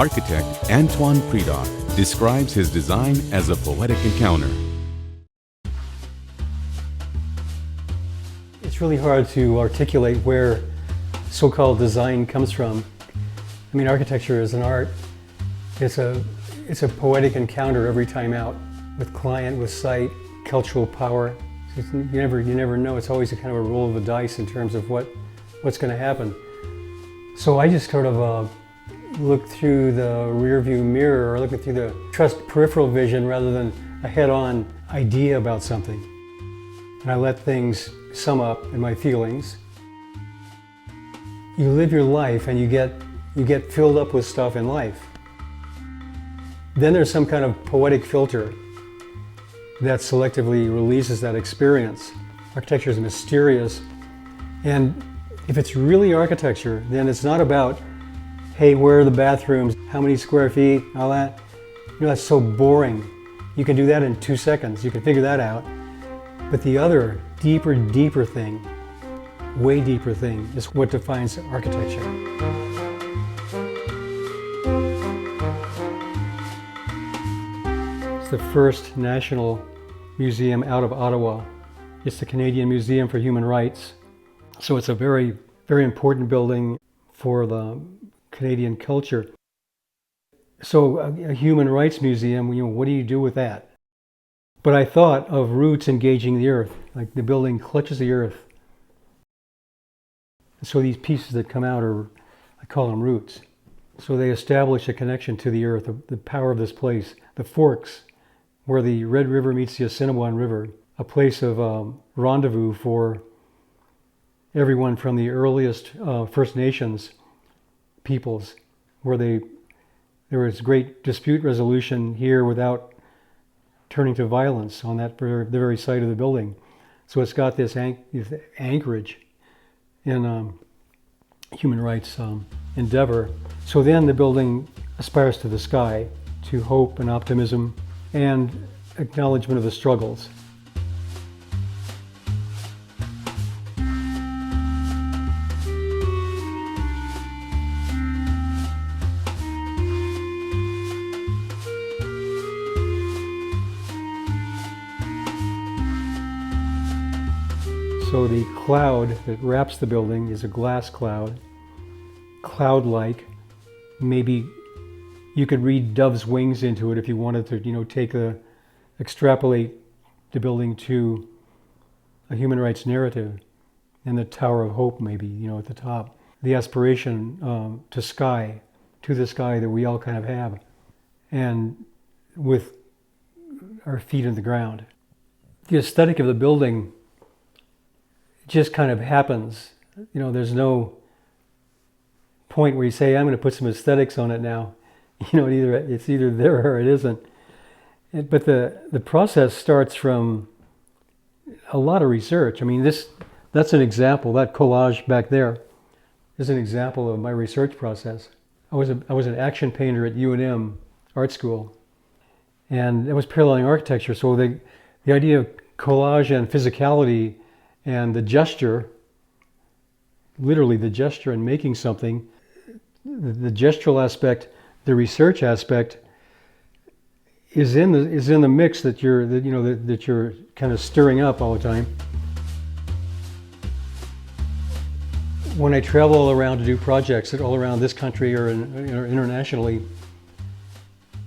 Architect Antoine Predock describes his design as a poetic encounter. It's really hard to articulate where so-called design comes from. I mean, architecture is an art. It's a poetic encounter every time out with client, with site, cultural power. You never know. It's always a kind of a roll of the dice in terms of what's going to happen. So I just sort of look through the rear view mirror, or looking through the trust peripheral vision rather than a head-on idea about something. And I let things sum up in my feelings. You live your life and you get filled up with stuff in life. Then there's some kind of poetic filter that selectively releases that experience. Architecture is mysterious, and if it's really architecture, then it's not about, hey, where are the bathrooms, how many square feet, all that. You know, that's so boring. You can do that in 2 seconds. You can figure that out. But the other deeper thing, way deeper thing, is what defines architecture. It's the first national museum out of Ottawa. It's the Canadian Museum for Human Rights. So it's a very, very important building for the Canadian culture. So a human rights museum, you know, what do you do with that? But I thought of roots engaging the earth, like the building clutches the earth. So these pieces that come out I call them roots. So they establish a connection to the earth, the power of this place, the forks, where the Red River meets the Assiniboine River, a place of rendezvous for everyone from the earliest First Nations peoples, where there was great dispute resolution here without turning to violence on the very site of the building. So it's got this anchorage in human rights endeavor. So then the building aspires to the sky, to hope and optimism and acknowledgement of the struggles. So the cloud that wraps the building is a glass cloud, cloud-like. Maybe you could read dove's wings into it if you wanted to, you know, extrapolate the building to a human rights narrative, and the Tower of Hope maybe, you know, at the top. The aspiration to the sky that we all kind of have, and with our feet in the ground. The aesthetic of the building just kind of happens. You know, there's no point where you say, I'm going to put some aesthetics on it now. You know, it's either there or it isn't. But the process starts from a lot of research. I mean, that's an example. That collage back there is an example of my research process. I was an action painter at UNM Art School, and it was paralleling architecture. So the idea of collage and physicality and the gesture, literally the gesture in making something, the gestural aspect, the research aspect is in the mix that you're kind of stirring up all the time. When I travel all around to do projects all around this country or internationally,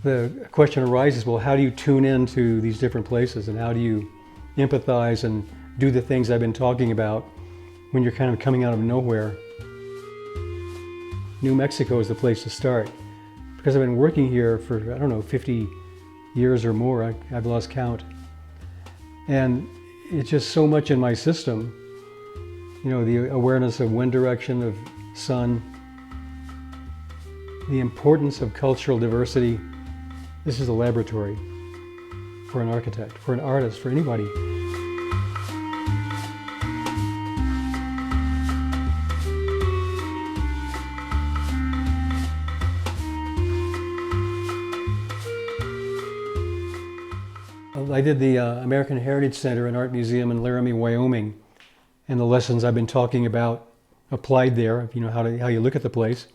the question arises, well, how do you tune into these different places, and how do you empathize and do the things I've been talking about when you're kind of coming out of nowhere? New Mexico is the place to start, because I've been working here for, I don't know, 50 years or more. I've lost count. And it's just so much in my system. You know, the awareness of wind direction, of sun, the importance of cultural diversity. This is a laboratory for an architect, for an artist, for anybody. I did the American Heritage Center and Art Museum in Laramie, Wyoming, and the lessons I've been talking about applied there, you know, how you look at the place.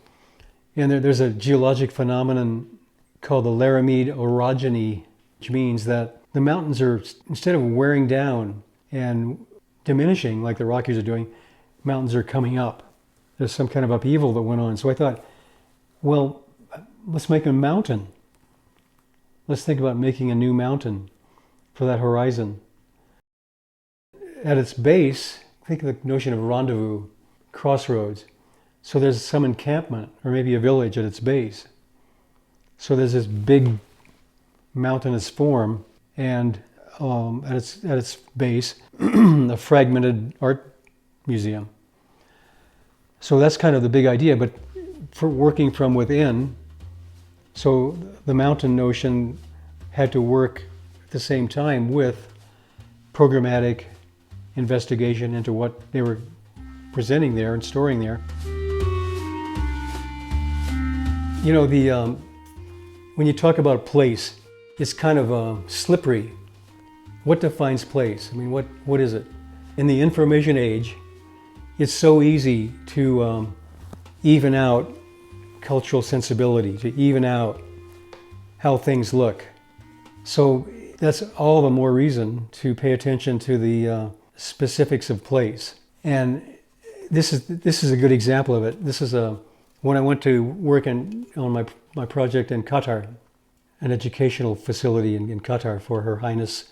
And there's a geologic phenomenon called the Laramide orogeny, which means that the mountains are, instead of wearing down and diminishing like the Rockies are doing, mountains are coming up. There's some kind of upheaval that went on. So I thought, well, let's make a mountain. Let's think about making a new mountain for that horizon. At its base, think of the notion of rendezvous, crossroads. So there's some encampment, or maybe a village at its base. So there's this big mountainous form, and at its base, a fragmented art museum. So that's kind of the big idea, but for working from within, so the mountain notion had to work at the same time with programmatic investigation into what they were presenting there and storing there. You know, when you talk about place, it's kind of slippery. What defines place? I mean, what is it? In the information age, it's so easy to even out cultural sensibility, to even out how things look. So that's all the more reason to pay attention to the specifics of place. And this is a good example of it. This is when I went to work on my project in Qatar, an educational facility in Qatar for Her Highness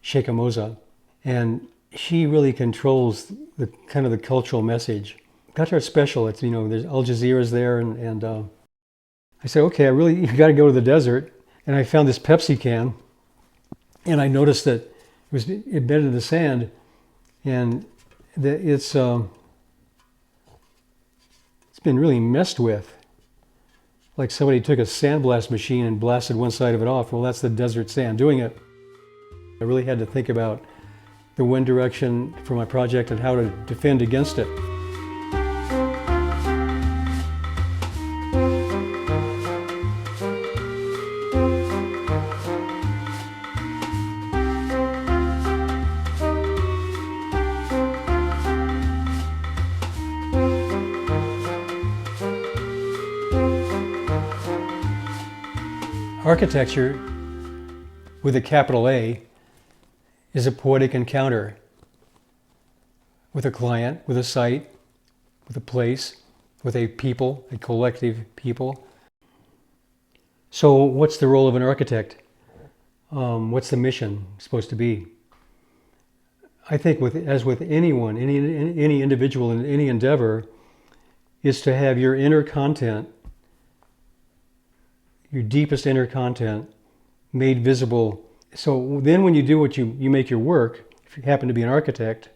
Sheikh Moza. And she really controls the kind of the cultural message. Qatar's special. It's, you know, there's Al Jazeera's there, and I said, okay, you got to go to the desert. And I found this Pepsi can, and I noticed that it was embedded in the sand, and that it's been really messed with. Like somebody took a sandblast machine and blasted one side of it off. Well, that's the desert sand doing it. I really had to think about the wind direction for my project and how to defend against it. Architecture, with a capital A, is a poetic encounter with a client, with a site, with a place, with a people, a collective people. So what's the role of an architect? What's the mission supposed to be? I think as with anyone, any individual in any endeavor, is to have your inner content, your deepest inner content, made visible. So then when you do what you make your work, if you happen to be an architect,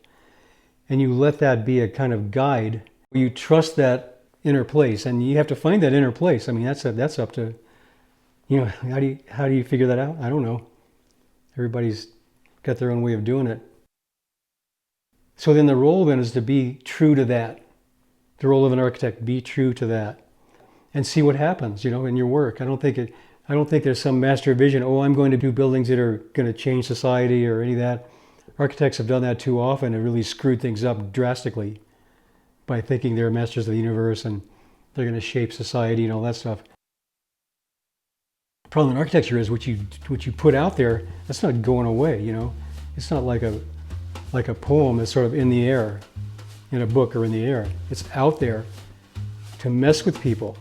and you let that be a kind of guide, you trust that inner place, and you have to find that inner place. I mean, that's up to, you know, how do you figure that out? I don't know. Everybody's got their own way of doing it. So then the role then is to be true to that. The role of an architect, be true to that. And see what happens, you know, in your work. I don't think there's some master vision, oh, I'm going to do buildings that are going to change society or any of that. Architects have done that too often and really screwed things up drastically by thinking they're masters of the universe and they're going to shape society and all that stuff. The problem in architecture is what you put out there, that's not going away, you know. It's not like a poem that's sort of in the air, in a book or in the air. It's out there to mess with people.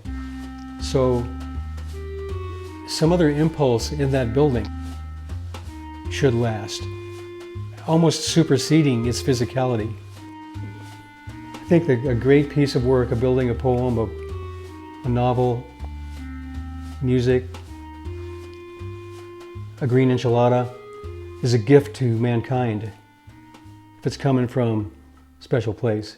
So some other impulse in that building should last, almost superseding its physicality. I think that a great piece of work, a building, a poem, a novel, music, a green enchilada, is a gift to mankind if it's coming from a special place.